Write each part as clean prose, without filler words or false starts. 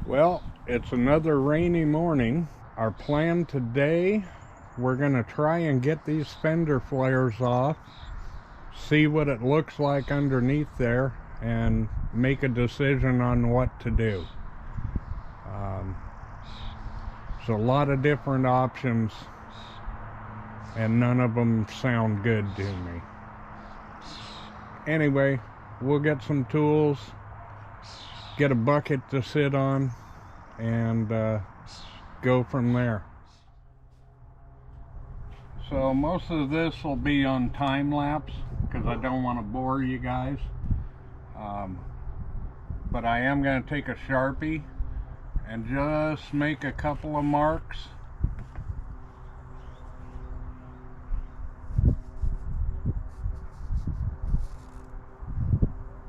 Well, it's another rainy morning. Our plan today, we're gonna try and get these fender flares off, see what it looks like underneath there, and make a decision on what to do. So a lot of different options, and none of them sound good to me. Anyway, we'll get some tools, get a bucket to sit on, and go from there. So most of this will be on time lapse because I don't want to bore you guys. But I am going to take a Sharpie and just make a couple of marks.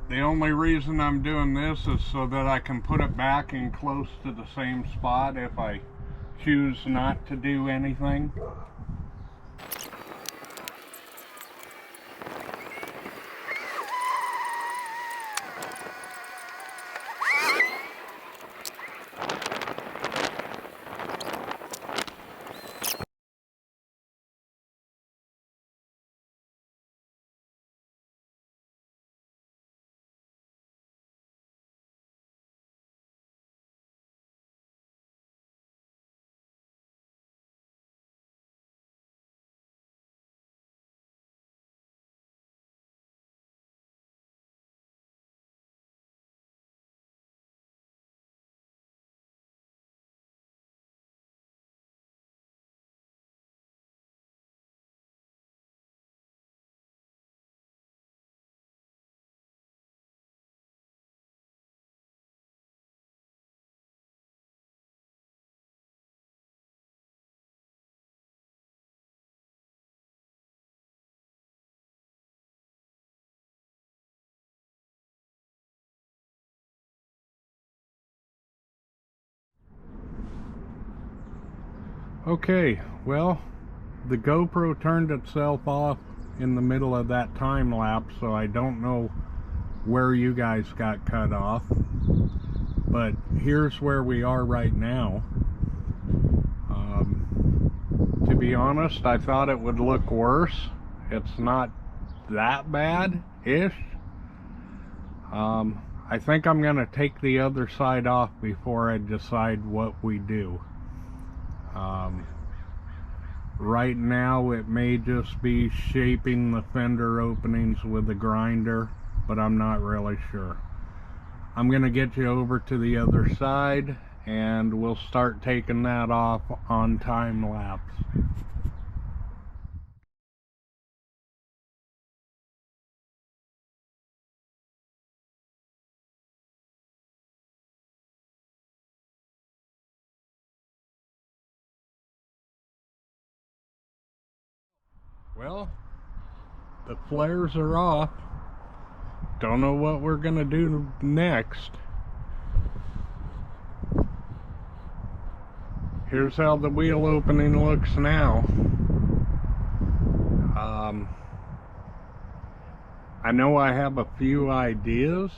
The only reason I'm doing this is so that I can put it back in close to the same spot if I choose not to do anything. Okay, well, the GoPro turned itself off in the middle of that time lapse, so I don't know where you guys got cut off, but here's where we are right now. To be honest, I thought it would look worse. It's not that bad-ish. I think I'm gonna take the other side off before I decide what we do. Right now it may just be shaping the fender openings with a grinder, but I'm not really sure. I'm gonna get you over to the other side and we'll start taking that off on time lapse. Well, the flares are off. Don't know what we're gonna do next. Here's how the wheel opening looks now. I know I have a few ideas.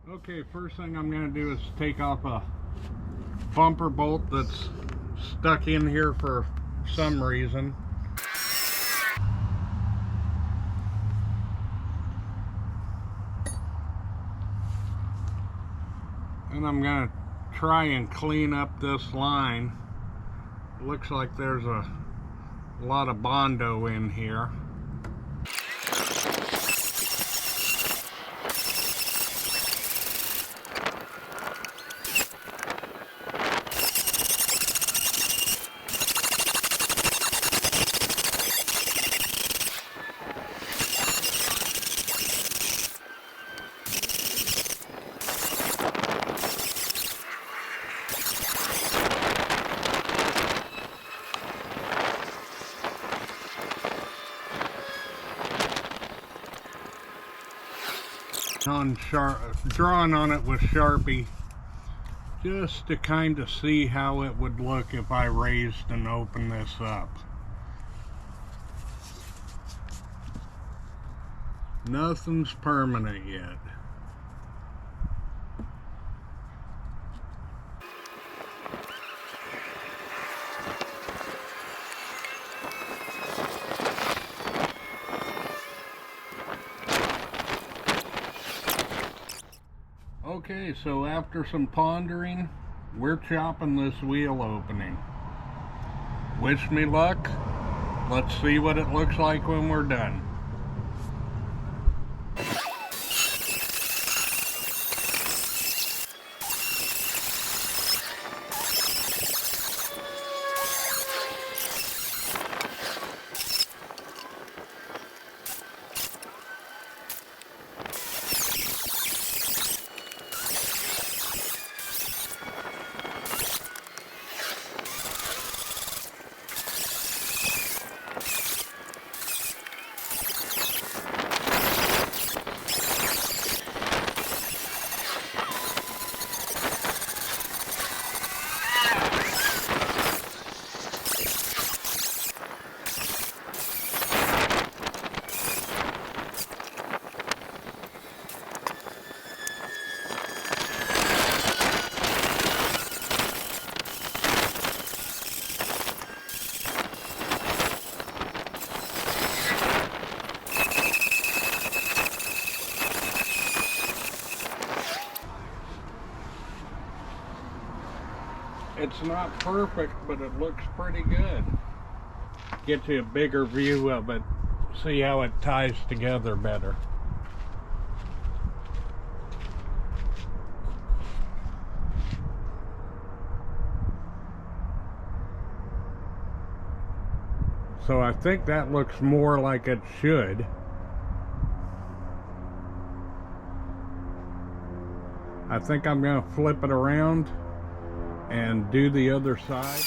Okay, first thing I'm gonna do is take off a bumper bolt that's stuck in here for some reason. And I'm gonna try and clean up this line. It looks like there's a lot of Bondo in here. Drawing on it with Sharpie just to kind of see how it would look if I raised and opened this up. Nothing's permanent yet. Okay, so after some pondering, we're chopping this wheel opening. Wish me luck. Let's see what it looks like when we're done. It's not perfect, but it looks pretty good. Get you a bigger view of it. See how it ties together better. So I think that looks more like it should. I think I'm going to flip it around and do the other side.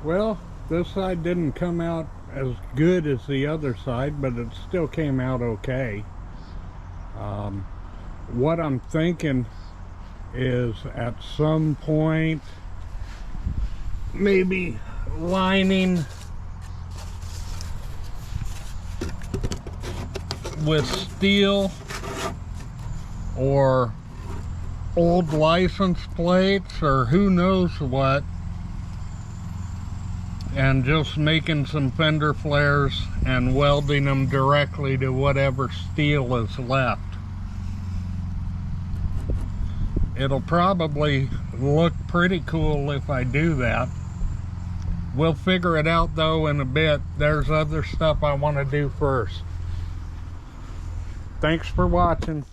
Well, this side didn't come out as good as the other side, but it still came out okay. What I'm thinking is at some point maybe lining with steel or old license plates or who knows what, and just making some fender flares and welding them directly to whatever steel is left. It'll probably look pretty cool if I do that. We'll figure it out though in a bit. There's other stuff I want to do first. Thanks for watching.